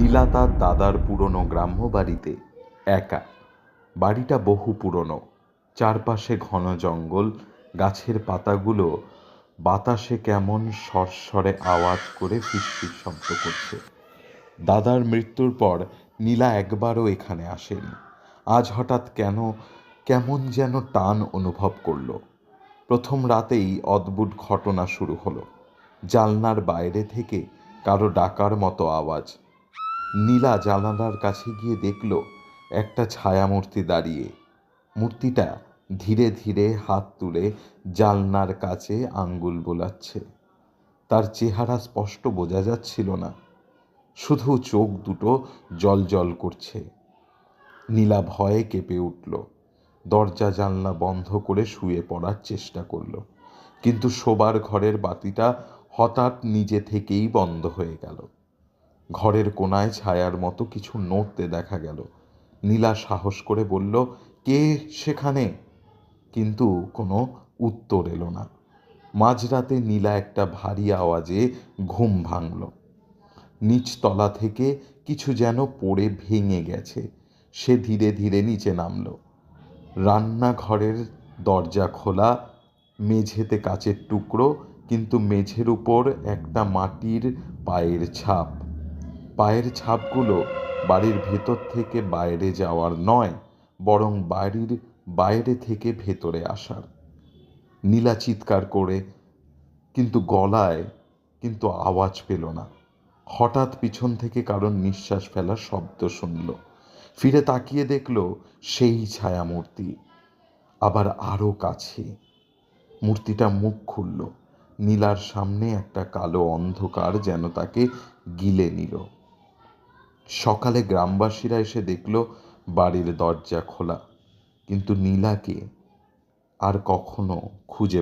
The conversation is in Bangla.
নীলা তার দাদার পুরনো গ্রাম্য বাড়িতে একা। বাড়িটা বহু পুরনো, চারপাশে ঘন জঙ্গল, গাছের পাতাগুলো বাতাসে কেমন সরসরে আওয়াজ করে ফিসফিস শব্দ করছে। দাদার মৃত্যুর পর নীলা একবারও এখানে আসেনি। আজ হঠাৎ কেমন যেন টান অনুভব করল। প্রথম রাতেই অদ্ভুত ঘটনা শুরু হলো। জানলার বাইরে থেকে কারো ডাকার মতো আওয়াজ। নীলা জানালার কাছে গিয়ে দেখল একটা ছায়ামূর্তি দাঁড়িয়ে। মূর্তিটা ধীরে ধীরে হাত তুলে জানলার কাছে আঙ্গুল বোলাচ্ছে। তার চেহারা স্পষ্ট বোঝা যাচ্ছিল না, শুধু চোখ দুটো জ্বলজ্বল করছে। নীলা ভয়ে কেঁপে উঠল। দরজা জানলা বন্ধ করে শুয়ে পড়ার চেষ্টা করল, কিন্তু শোবার ঘরের বাতিটা হঠাৎ নিজে থেকেই বন্ধ হয়ে গেল। ঘরের কোনায় ছায়ার মতো কিছু নড়তে দেখা গেল। নীলা সাহস করে বলল, কে সেখানে? কিন্তু কোনো উত্তর এলো না। মাঝরাতে নীলা একটা ভারী আওয়াজে ঘুম ভাঙল। নিচতলা থেকে কিছু যেন পড়ে ভেঙে গেছে। সে ধীরে ধীরে নিচে নামল। রান্নাঘরের দরজা খোলা, মেঝেতে কাচের টুকরো, কিন্তু মেঝের উপর একটা মাটির পায়ের ছাপ। পায়ের ছাপগুলো বাড়ির ভেতর থেকে বাইরে যাওয়ার নয়, বরং বাড়ির বাইরে থেকে ভেতরে আসার। নীলা চিৎকার করে কিন্তু আওয়াজ পেল না। হঠাৎ পিছন থেকে কারোর নিঃশ্বাস ফেলার শব্দ শুনল। ফিরে তাকিয়ে দেখল সেই ছায়ামূর্তি, আবার আরো কাছে। মূর্তিটা মুখ খুলল। নীলার সামনে একটা কালো অন্ধকার যেন তাকে গিলে নিল। সকালে গ্রামবাসীরা এসে দেখল বাড়ির দরজা খোলা, কিন্তু নীলাকে আর কখনো খুঁজে